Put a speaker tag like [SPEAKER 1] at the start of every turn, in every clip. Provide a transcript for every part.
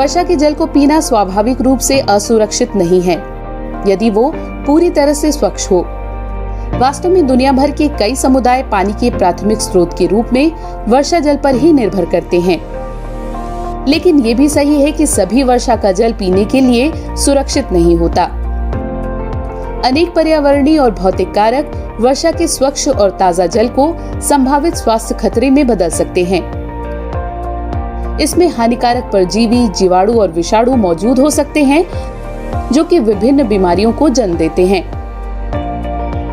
[SPEAKER 1] वर्षा के जल को पीना स्वाभाविक रूप से असुरक्षित नहीं है, यदि वो पूरी तरह से स्वच्छ हो। वास्तव में दुनिया भर के कई समुदाय पानी के प्राथमिक स्रोत के रूप में वर्षा जल पर ही निर्भर करते हैं। लेकिन ये भी सही है कि सभी वर्षा का जल पीने के लिए सुरक्षित नहीं होता। अनेक पर्यावरणीय और भौतिक कारक वर्षा के स्वच्छ और ताजा जल को संभावित स्वास्थ्य खतरे में बदल सकते हैं। इसमें हानिकारक परजीवी, जीवाणु और विषाणु मौजूद हो सकते हैं, जो कि विभिन्न बीमारियों को जन्म देते हैं।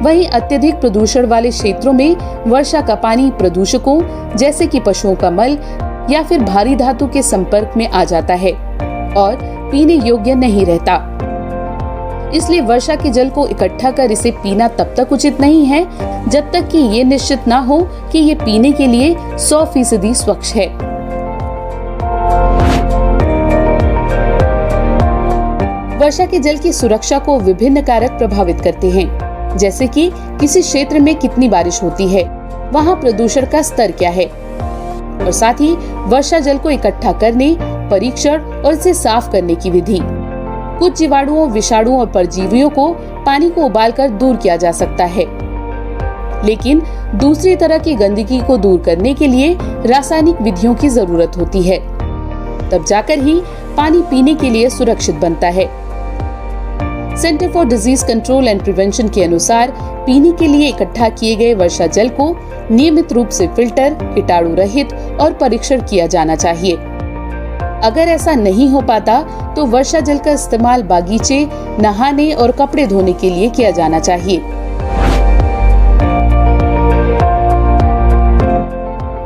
[SPEAKER 1] वहीं अत्यधिक प्रदूषण वाले क्षेत्रों में वर्षा का पानी प्रदूषकों जैसे कि पशुओं का मल या फिर भारी धातु के संपर्क में आ जाता है और पीने योग्य नहीं रहता। इसलिए वर्षा के जल को इकट्ठा कर इसे पीना तब तक उचित नहीं है जब तक कि ये निश्चित ना हो कि ये पीने के लिए 100% स्वच्छ है। वर्षा के जल की सुरक्षा को विभिन्न कारक प्रभावित करते हैं, जैसे कि किसी क्षेत्र में कितनी बारिश होती है, वहाँ प्रदूषण का स्तर क्या है, और साथ ही वर्षा जल को इकट्ठा करने, परीक्षण और इसे साफ करने की विधि। कुछ जीवाणुओं, विषाणुओं और परजीवियों को पानी को उबालकर दूर किया जा सकता है, लेकिन दूसरी तरह की गंदगी को दूर करने के लिए रासायनिक विधियों की जरूरत होती है। तब जाकर ही पानी पीने के लिए सुरक्षित बनता है। Centre for disease control and prevention के अनुसार पीने के लिए इकट्ठा किए गए वर्षा जल को नियमित रूप से फिल्टर, कीटाणु रहित और परीक्षण किया जाना चाहिए। अगर ऐसा नहीं हो पाता तो वर्षा जल का इस्तेमाल बागीचे, नहाने और कपड़े धोने के लिए किया जाना चाहिए।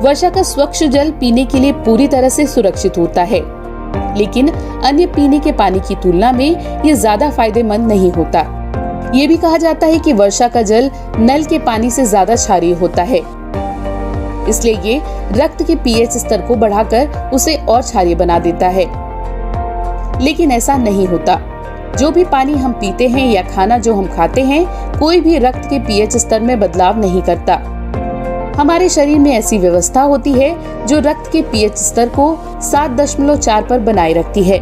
[SPEAKER 1] वर्षा का स्वच्छ जल पीने के लिए पूरी तरह से सुरक्षित होता है, लेकिन अन्य पीने के पानी की तुलना में ये ज्यादा फायदेमंद नहीं होता। ये भी कहा जाता है कि वर्षा का जल नल के पानी से ज्यादा क्षारीय होता है, इसलिए ये रक्त के पीएच स्तर को बढ़ाकर उसे और क्षारीय बना देता है। लेकिन ऐसा नहीं होता। जो भी पानी हम पीते हैं या खाना जो हम खाते हैं, कोई भी रक्त के पीएच स्तर में बदलाव नहीं करता। हमारे शरीर में ऐसी व्यवस्था होती है जो रक्त के पीएच स्तर को 7.4 पर बनाए रखती है।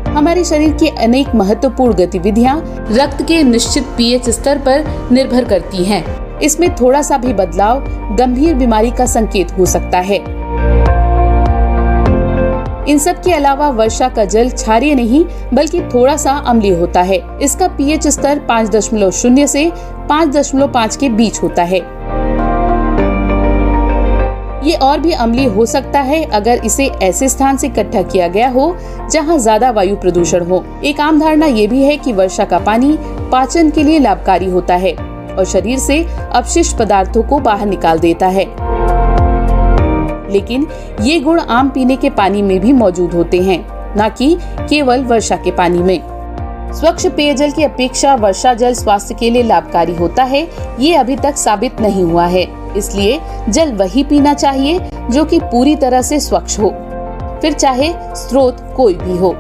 [SPEAKER 1] हमारे शरीर की अनेक महत्वपूर्ण गतिविधियां रक्त के निश्चित पीएच स्तर पर निर्भर करती हैं। इसमें थोड़ा सा भी बदलाव गंभीर बीमारी का संकेत हो सकता है। इन सब के अलावा वर्षा का जल क्षारीय नहीं बल्कि थोड़ा सा अम्लीय होता है। इसका पीएच स्तर 5.0 से 5.5 के बीच होता है। ये और भी अम्लीय हो सकता है अगर इसे ऐसे स्थान से इकट्ठा किया गया हो जहां ज्यादा वायु प्रदूषण हो। एक आम धारणा ये भी है कि वर्षा का पानी पाचन के लिए लाभकारी होता है और शरीर से अपशिष्ट पदार्थों को बाहर निकाल देता है। लेकिन ये गुण आम पीने के पानी में भी मौजूद होते हैं, न कि केवल वर्षा के पानी में। स्वच्छ पेयजल की अपेक्षा वर्षा जल स्वास्थ्य के लिए लाभकारी होता है, ये अभी तक साबित नहीं हुआ है। इसलिए जल वही पीना चाहिए जो कि पूरी तरह से स्वच्छ हो, फिर चाहे स्रोत कोई भी हो।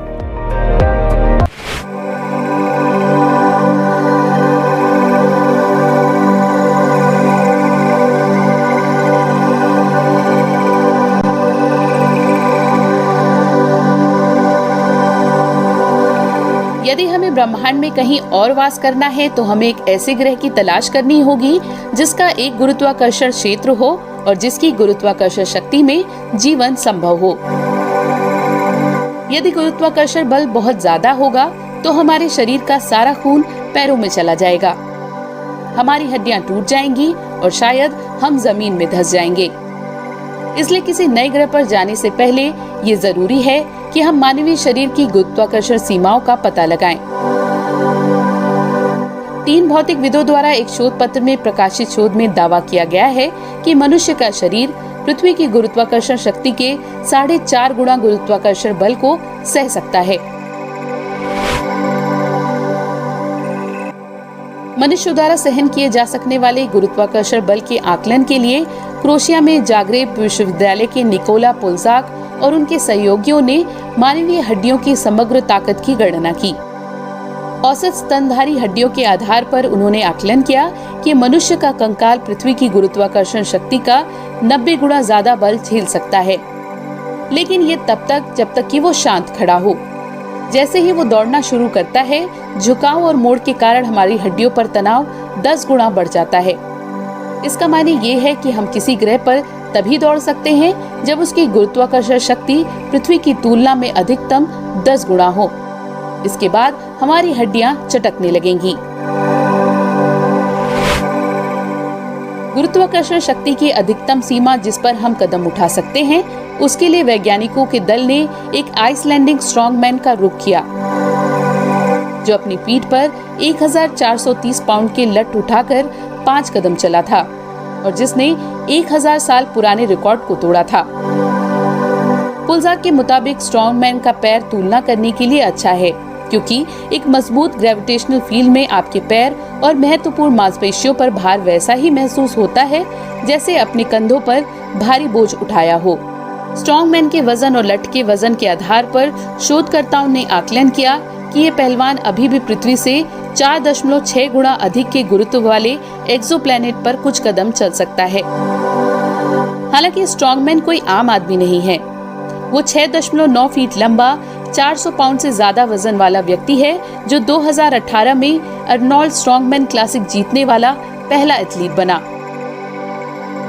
[SPEAKER 1] यदि हमें ब्रह्मांड में कहीं और वास करना है तो हमें एक ऐसे ग्रह की तलाश करनी होगी जिसका एक गुरुत्वाकर्षण क्षेत्र हो और जिसकी गुरुत्वाकर्षण शक्ति में जीवन संभव हो। यदि गुरुत्वाकर्षण बल बहुत ज्यादा होगा तो हमारे शरीर का सारा खून पैरों में चला जाएगा, हमारी हड्डियां टूट जाएंगी और शायद हम जमीन में धंस जाएंगे। इसलिए किसी नए ग्रह पर जाने से पहले ये जरूरी है कि हम मानवीय शरीर की गुरुत्वाकर्षण सीमाओं का पता लगाएं। 3 भौतिकविदों द्वारा एक शोध पत्र में प्रकाशित शोध में दावा किया गया है कि मनुष्य का शरीर पृथ्वी की गुरुत्वाकर्षण शक्ति के 4.5 गुना गुरुत्वाकर्षण बल को सह सकता है। मनुष्य द्वारा सहन किए जा सकने वाले गुरुत्वाकर्षण बल के आकलन के लिए क्रोएशिया में जाग्रेब विश्वविद्यालय के निकोला पोल्जाक और उनके सहयोगियों ने मानवीय हड्डियों की समग्र ताकत की गणना की। औसत स्तनधारी हड्डियों के आधार पर उन्होंने आकलन किया कि मनुष्य का कंकाल पृथ्वी की गुरुत्वाकर्षण शक्ति का 90 गुना ज्यादा बल झेल सकता है। लेकिन ये तब तक जब तक कि वो शांत खड़ा हो। जैसे ही वो दौड़ना शुरू करता है, झुकाव और मोड़ के कारण हमारी हड्डियों पर तनाव 10 गुना बढ़ जाता है। इसका माने ये है कि हम किसी ग्रह पर तभी दौड़ सकते हैं जब उसकी गुरुत्वाकर्षण शक्ति पृथ्वी की तुलना में अधिकतम 10 गुना हो। इसके बाद हमारी हड्डियां चटकने लगेंगी। गुरुत्वाकर्षण शक्ति की अधिकतम सीमा जिस पर हम कदम उठा सकते हैं, उसके लिए वैज्ञानिकों के दल ने एक आइसलैंडिक स्ट्रॉन्गमैन का रुख किया, जो अपनी पीठ पर 1430 पाउंड के लट उठाकर 5 कदम चला था और जिसने 1000 साल पुराने रिकॉर्ड को तोड़ा था। पुलजाक के मुताबिक स्ट्रॉन्गमैन का पैर तुलना करने के लिए अच्छा है, क्योंकि एक मजबूत ग्रेविटेशनल फील्ड में आपके पैर और महत्वपूर्ण मांसपेशियों पर भार वैसा ही महसूस होता है जैसे अपने कंधों पर भारी बोझ उठाया हो। स्ट्रॉन्गमैन के वजन और लट के वजन के आधार पर शोधकर्ताओं ने आकलन किया कि ये पहलवान अभी भी पृथ्वी से 4.6 गुना अधिक के गुरुत्व वाले एक्सोप्लैनेट पर कुछ कदम चल सकता है। हालांकि स्ट्रॉन्गमैन कोई आम आदमी नहीं है। वो 6.9 फीट लंबा, 400 पाउंड से ज्यादा वजन वाला व्यक्ति है, जो 2018 में अर्नोल्ड स्ट्रॉन्गमैन क्लासिक जीतने वाला पहला एथलीट बना।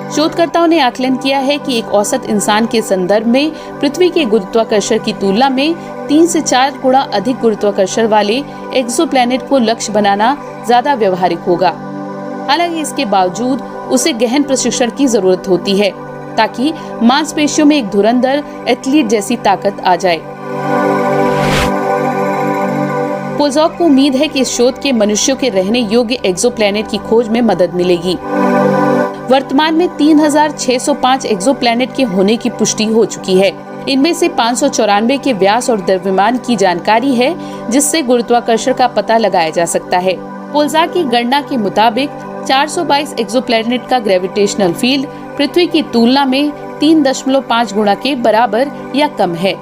[SPEAKER 1] शोधकर्ताओं ने आकलन किया है कि एक औसत इंसान के संदर्भ में पृथ्वी के गुरुत्वाकर्षण की तुलना में 3 से 4 गुना अधिक गुरुत्वाकर्षण वाले एक्सोप्लैनेट को लक्ष्य बनाना ज्यादा व्यवहारिक होगा। हालांकि इसके बावजूद उसे गहन प्रशिक्षण की जरूरत होती है, ताकि मांसपेशियों में एक धुरंधर एथलीट जैसी ताकत आ जाए। पुलजाक को उम्मीद है कि इस शोध के मनुष्यों के रहने योग्य एक्सोप्लैनेट की खोज में मदद मिलेगी। वर्तमान में 3605 एक्सोप्लैनेट के होने की पुष्टि हो चुकी है। इनमें से 594 के व्यास और द्रव्यमान की जानकारी है, जिससे गुरुत्वाकर्षण का पता लगाया जा सकता है। पुलजाक की गणना के मुताबिक 422 एक्सोप्लैनेट का ग्रेविटेशनल फील्ड पृथ्वी की तुलना में 3.5 गुना के बराबर या कम है।